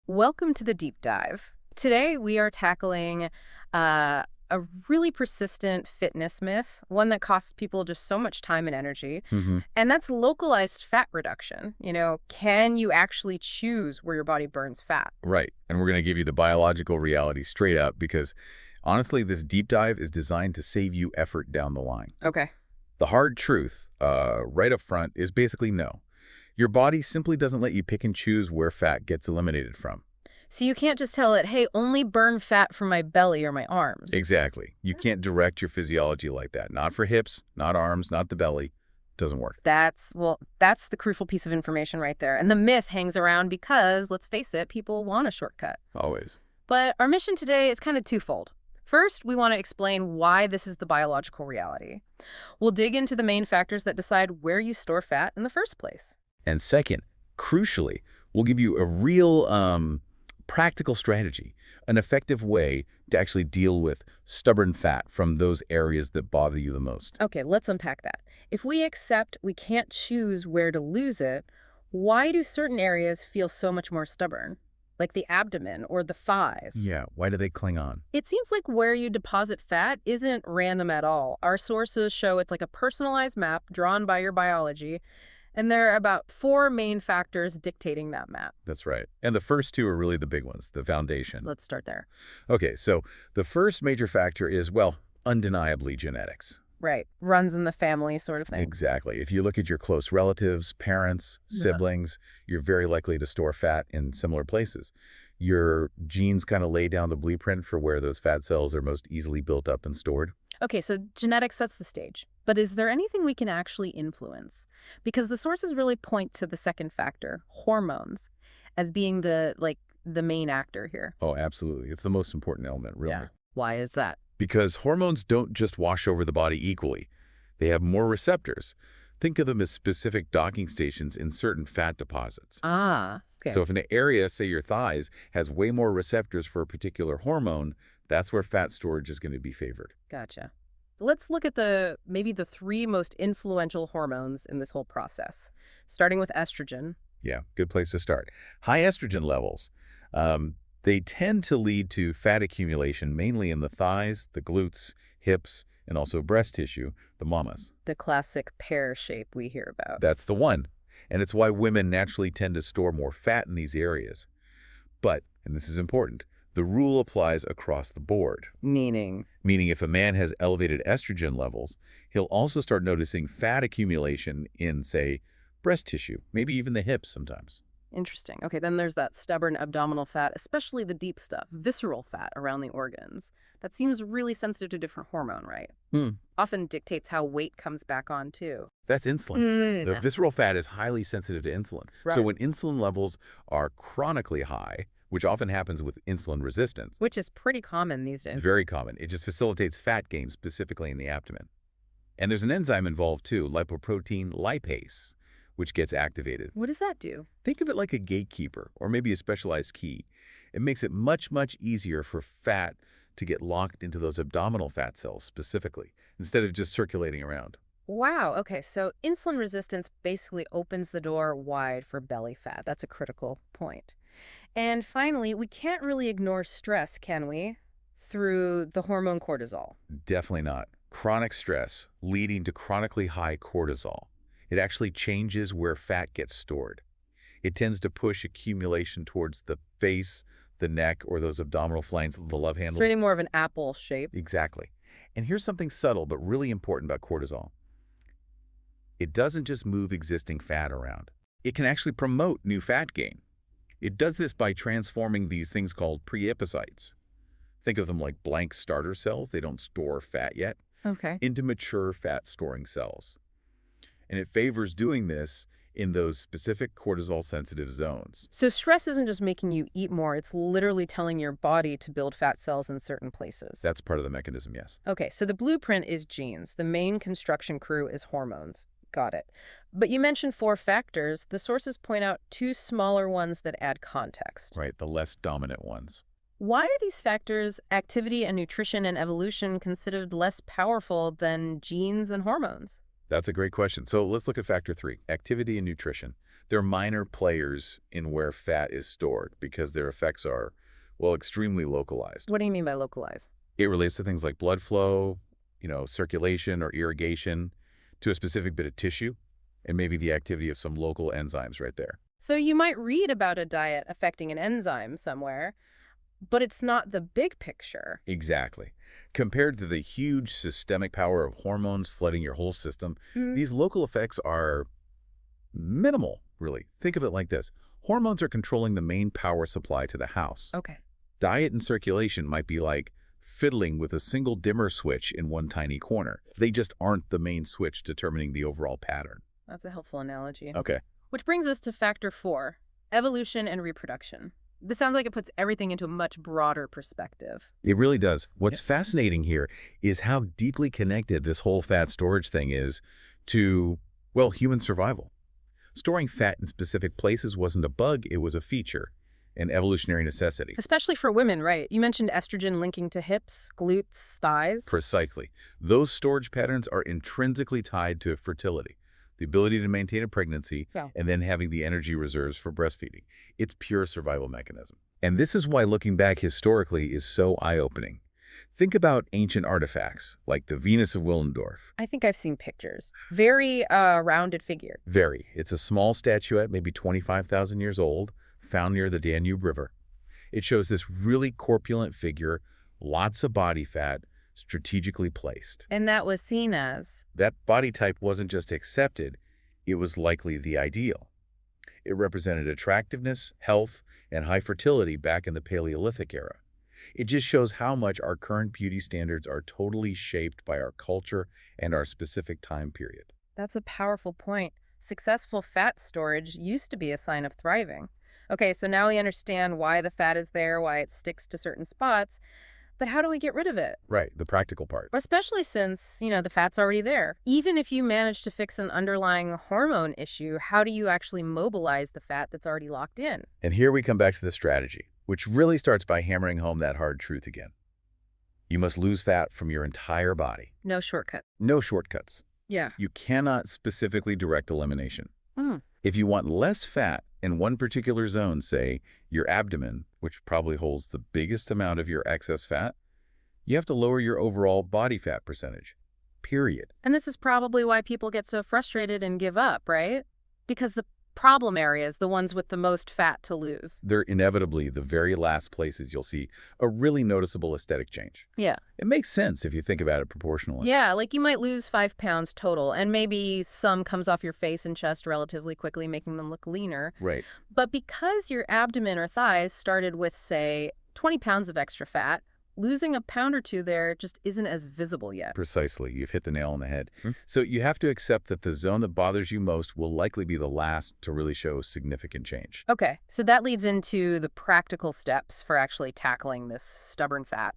Welcome to the deep dive. Today we are tackling a really persistent fitness myth, one that costs people just so much time and energy, Hmm. and that's localized fat reduction. Can you actually choose where your body burns fat? Right. And we're going to give you the biological reality straight up because honestly, this deep dive is designed to save you effort down the line. Okay. The hard truth, right up front, is basically no. Your body simply doesn't let you pick and choose where fat gets eliminated from. So you can't just tell it, hey, only burn fat from my belly or my arms. Exactly. You can't direct your physiology like that. Not for hips, not arms, not the belly. Doesn't work. That's the crucial piece of information right there. And the myth hangs around because, let's face it, people want a shortcut. Always. But our mission today is kind of twofold. First, we want to explain why this is the biological reality. We'll dig into the main factors that decide where you store fat in the first place. And second, crucially, we'll give you a real practical strategy, an effective way to actually deal with stubborn fat from those areas that bother you the most. Okay, let's unpack that. If we accept we can't choose where to lose it, why do certain areas feel so much more stubborn? Like the abdomen or the thighs? Yeah, why do they cling on? It seems like where you deposit fat isn't random at all. Our sources show it's like a personalized map drawn by your biology, and there are about four main factors dictating that map. That's right. And the first two are really the big ones, the foundation. Let's start there. Okay, so the first major factor is, well, undeniably genetics. Right. Runs in the family sort of thing. Exactly. If you look at your close relatives, parents, Yeah. siblings, you're very likely to store fat in similar places. Your genes kind of lay down the blueprint for where those fat cells are most easily built up and stored. Okay, so genetics sets the stage. But is there anything we can actually influence? Because the sources really point to the second factor, hormones, as being the main actor here. Oh, absolutely. It's the most important element, really. Yeah. Why is that? Because hormones don't just wash over the body equally. They have more receptors. Think of them as specific docking stations in certain fat deposits. Ah, okay. So if an area, say your thighs, has way more receptors for a particular hormone, that's where fat storage is going to be favored. Gotcha. Let's look at maybe the three most influential hormones in this whole process, starting with estrogen. Yeah, good place to start. High estrogen levels, they tend to lead to fat accumulation mainly in the thighs, the glutes, hips, and also breast tissue, the mamas. The classic pear shape we hear about. That's the one. And it's why women naturally tend to store more fat in these areas. But, and this is important, the rule applies across the board. Meaning? Meaning if a man has elevated estrogen levels, he'll also start noticing fat accumulation in, say, breast tissue, maybe even the hips sometimes. Interesting. Okay, then there's that stubborn abdominal fat, especially the deep stuff, visceral fat around the organs. That seems really sensitive to a different hormone, right? Often dictates how weight comes back on, too. That's insulin. The visceral fat is highly sensitive to insulin. So Right. when insulin levels are chronically high, which often happens with insulin resistance, Which is pretty common these days. very common, it just facilitates fat gain specifically in the abdomen. And there's an enzyme involved too, lipoprotein lipase, which gets activated. What does that do? Think of it like a gatekeeper or maybe a specialized key. It makes it much, much easier for fat to get locked into those abdominal fat cells specifically, instead of just circulating around. Wow, okay, so insulin resistance basically opens the door wide for belly fat. That's a critical point. And finally, we can't really ignore stress, can we? Through the hormone cortisol. Definitely not. Chronic stress leading to chronically high cortisol. It actually changes where fat gets stored. It tends to push accumulation towards the face, the neck, or those abdominal flanks of the love It's handle. really more of an apple shape. Exactly. And here's something subtle but really important about cortisol. It doesn't just move existing fat around. It can actually promote new fat gain. It does this by transforming these things called preepicytes. Think of them like blank starter cells, they don't store fat yet, Okay. into mature fat-storing cells. And it favors doing this in those specific cortisol-sensitive zones. So stress isn't just making you eat more, it's literally telling your body to build fat cells in certain places. That's part of the mechanism, yes. Okay, so the blueprint is genes. The main construction crew is hormones. Got it. But you mentioned four factors. The sources point out two smaller ones that add context. Right, the less dominant ones. Why are these factors, activity and nutrition and evolution, considered less powerful than genes and hormones? That's a great question. So let's look at factor 3, activity and nutrition. They're minor players in where fat is stored because their effects are, well, extremely localized. What do you mean by localize? It relates to things like blood flow, circulation or irrigation to a specific bit of tissue, and maybe the activity of some local enzymes right there. So you might read about a diet affecting an enzyme somewhere, but it's not the big picture. Exactly. Compared to the huge systemic power of hormones flooding your whole system, Hmm. these local effects are minimal, really. Think of it like this. Hormones are controlling the main power supply to the house. Okay. Diet and circulation might be like fiddling with a single dimmer switch in one tiny corner. They just aren't the main switch determining the overall pattern. That's a helpful analogy. Okay. Which brings us to factor 4, evolution and reproduction. This sounds like it puts everything into a much broader perspective. It really does. What's fascinating here is how deeply connected this whole fat storage thing is to, well, human survival. Storing fat in specific places wasn't a bug, it was a feature, an evolutionary necessity. Especially for women, right? You mentioned estrogen linking to hips, glutes, thighs. Precisely. Those storage patterns are intrinsically tied to fertility, the ability to maintain a pregnancy, Yeah. and then having the energy reserves for breastfeeding. It's pure survival mechanism. And this is why looking back historically is so eye-opening. Think about ancient artifacts, like the Venus of Willendorf. I think I've seen pictures. Very rounded figure. Very. It's a small statuette, maybe 25,000 years old, found near the Danube River. It shows this really corpulent figure, lots of body fat, strategically placed. And that was seen as. That body type wasn't just accepted, it was likely the ideal. It represented attractiveness, health, and high fertility back in the Paleolithic era. It just shows how much our current beauty standards are totally shaped by our culture and our specific time period. That's a powerful point. Successful fat storage used to be a sign of thriving. Okay, so now we understand why the fat is there, why it sticks to certain spots, but how do we get rid of it? Right, the practical part. Especially since, the fat's already there. Even if you manage to fix an underlying hormone issue, how do you actually mobilize the fat that's already locked in? And here we come back to the strategy, which really starts by hammering home that hard truth again. You must lose fat from your entire body. No shortcut. No shortcuts. Yeah. You cannot specifically direct elimination. Mm. If you want less fat in one particular zone, say your abdomen, which probably holds the biggest amount of your excess fat, you have to lower your overall body fat percentage, period. And this is probably why people get so frustrated and give up, right? Because the problem areas, the ones with the most fat to lose. They're inevitably the very last places you'll see a really noticeable aesthetic change. Yeah. It makes sense if you think about it proportionally. Yeah, like you might lose 5 pounds total, and maybe some comes off your face and chest relatively quickly, making them look leaner. Right. But because your abdomen or thighs started with, say, 20 pounds of extra fat, losing a pound or two there just isn't as visible yet. Precisely. You've hit the nail on the head. So you have to accept that the zone that bothers you most will likely be the last to really show significant change. Okay, so that leads into the practical steps for actually tackling this stubborn fat.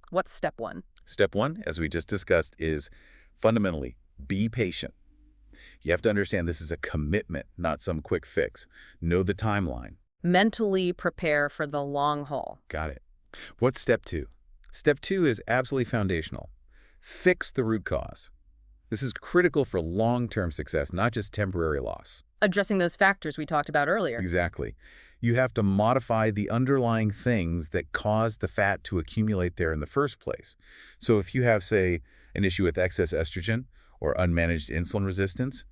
What's step 1? Step 1, as we just discussed, is fundamentally be patient. You have to understand this is a commitment, not some quick fix. Know the timeline. Mentally prepare for the long haul. Got it. What's step 2? Step 2 is absolutely foundational. Fix the root cause. This is critical for long-term success, not just temporary loss. Addressing those factors we talked about earlier. Exactly. You have to modify the underlying things that cause the fat to accumulate there in the first place. So if you have, say, an issue with excess estrogen or unmanaged insulin resistance,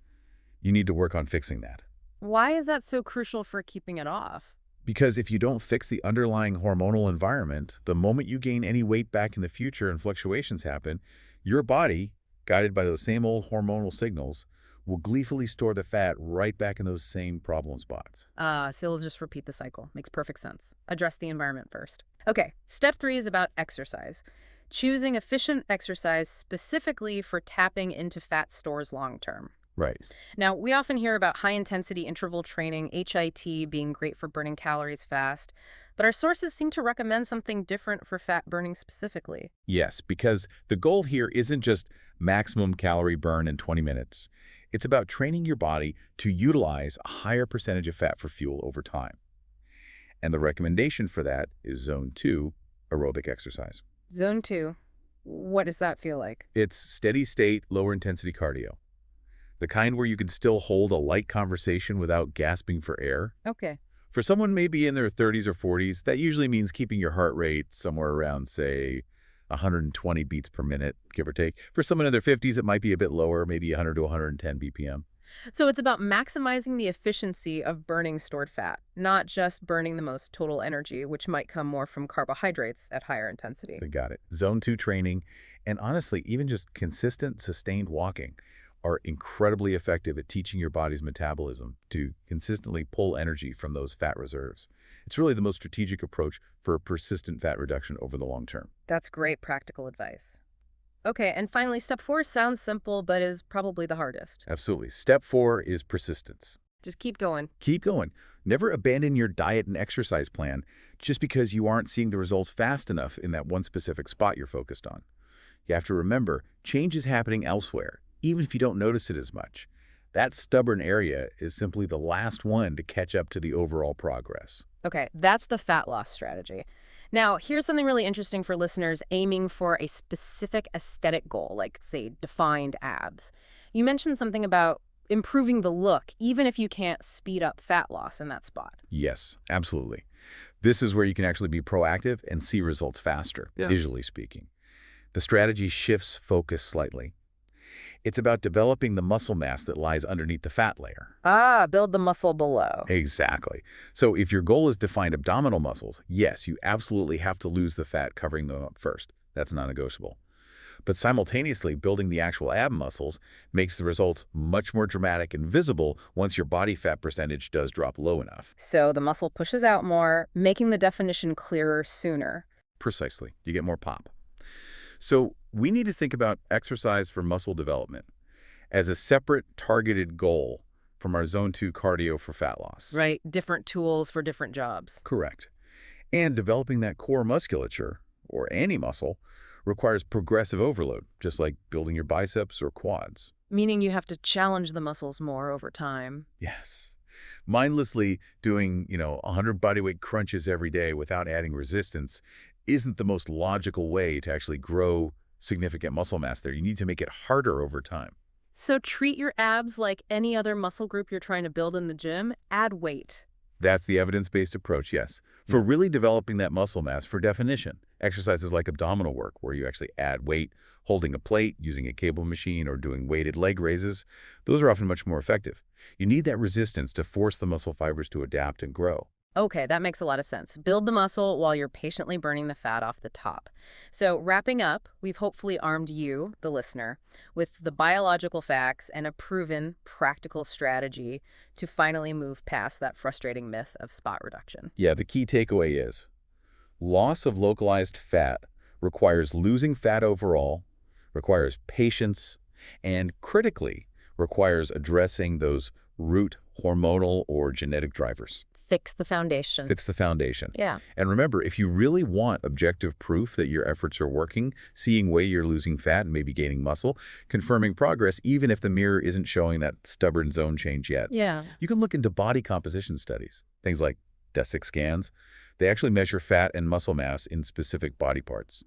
you need to work on fixing that. Why is that so crucial for keeping it off? Because if you don't fix the underlying hormonal environment, the moment you gain any weight back in the future and fluctuations happen, your body, guided by those same old hormonal signals, will gleefully store the fat right back in those same problem spots. So it'll just repeat the cycle. Makes perfect sense. Address the environment first. Okay, step 3 is about exercise. Choosing efficient exercise specifically for tapping into fat stores long term. Right. Now, we often hear about high-intensity interval training, HIT, being great for burning calories fast, but our sources seem to recommend something different for fat burning specifically. Yes, because the goal here isn't just maximum calorie burn in 20 minutes. It's about training your body to utilize a higher percentage of fat for fuel over time. And the recommendation for that is Zone 2, aerobic exercise. Zone 2, what does that feel like? It's steady-state, lower-intensity cardio. the kind where you can still hold a light conversation without gasping for air. Okay. For someone maybe in their 30s or 40s, that usually means keeping your heart rate somewhere around, say, 120 beats per minute, give or take. For someone in their 50s, it might be a bit lower, maybe 100 to 110 BPM. So it's about maximizing the efficiency of burning stored fat, not just burning the most total energy, which might come more from carbohydrates at higher intensity. They got it. Zone 2 training, and honestly, even just consistent, sustained walking are incredibly effective at teaching your body's metabolism to consistently pull energy from those fat reserves. It's really the most strategic approach for persistent fat reduction over the long term. That's great practical advice. Okay, and finally, step 4 sounds simple, but is probably the hardest. Absolutely. Step 4 is persistence. Just keep going. Keep going. Never abandon your diet and exercise plan just because you aren't seeing the results fast enough in that one specific spot you're focused on. You have to remember, change is happening elsewhere, even if you don't notice it as much. That stubborn area is simply the last one to catch up to the overall progress. Okay, that's the fat loss strategy. Now, here's something really interesting for listeners aiming for a specific aesthetic goal, like, say, defined abs. You mentioned something about improving the look, even if you can't speed up fat loss in that spot. Yes, absolutely. This is where you can actually be proactive and see results faster, visually speaking. The strategy shifts focus slightly. It's about developing the muscle mass that lies underneath the fat layer. Ah, build the muscle below. Exactly. So if your goal is to find abdominal muscles, yes, you absolutely have to lose the fat covering them up first. That's non-negotiable. But simultaneously, building the actual ab muscles makes the results much more dramatic and visible once your body fat percentage does drop low enough. So the muscle pushes out more, making the definition clearer sooner. Precisely. You get more pop. So we need to think about exercise for muscle development as a separate targeted goal from our zone 2 cardio for fat loss. Right, different tools for different jobs. Correct. And developing that core musculature, or any muscle, requires progressive overload, just like building your biceps or quads. Meaning you have to challenge the muscles more over time. Yes. Mindlessly doing, 100 bodyweight crunches every day without adding resistance isn't the most logical way to actually grow significant muscle mass there. You need to make it harder over time. So treat your abs like any other muscle group you're trying to build in the gym. Add weight. That's the evidence-based approach, yes. For really developing that muscle mass, for definition, exercises like abdominal work, where you actually add weight, holding a plate, using a cable machine, or doing weighted leg raises, those are often much more effective. You need that resistance to force the muscle fibers to adapt and grow. Okay, that makes a lot of sense. Build the muscle while you're patiently burning the fat off the top. So wrapping up, we've hopefully armed you, the listener, with the biological facts and a proven practical strategy to finally move past that frustrating myth of spot reduction. Yeah, the key takeaway is loss of localized fat requires losing fat overall, requires patience, and critically requires addressing those root hormonal or genetic drivers. Fix the foundation. It's the foundation. Yeah. And remember, if you really want objective proof that your efforts are working, seeing way you're losing fat and maybe gaining muscle, confirming progress, even if the mirror isn't showing that stubborn zone change yet, Yeah. you can look into body composition studies, things like DESIC scans. They actually measure fat and muscle mass in specific body parts.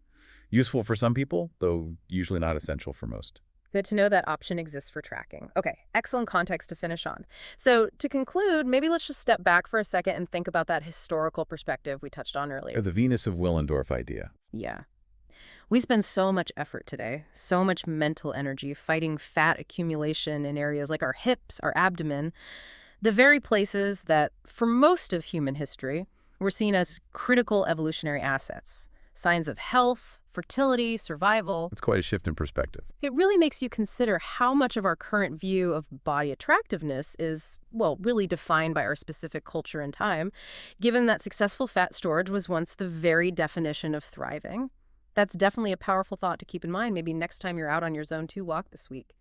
Useful for some people, though usually not essential for most. Good to know that option exists for tracking. Okay, excellent context to finish on. So to conclude, maybe let's just step back for a second and think about that historical perspective we touched on earlier. The Venus of Willendorf idea. Yeah. We spend so much effort today, so much mental energy fighting fat accumulation in areas like our hips, our abdomen, the very places that, for most of human history, were seen as critical evolutionary assets, signs of health, fertility, survival. It's quite a shift in perspective. It really makes you consider how much of our current view of body attractiveness is, well, really defined by our specific culture and time, given that successful fat storage was once the very definition of thriving. That's definitely a powerful thought to keep in mind maybe next time you're out on your Zone 2 walk this week.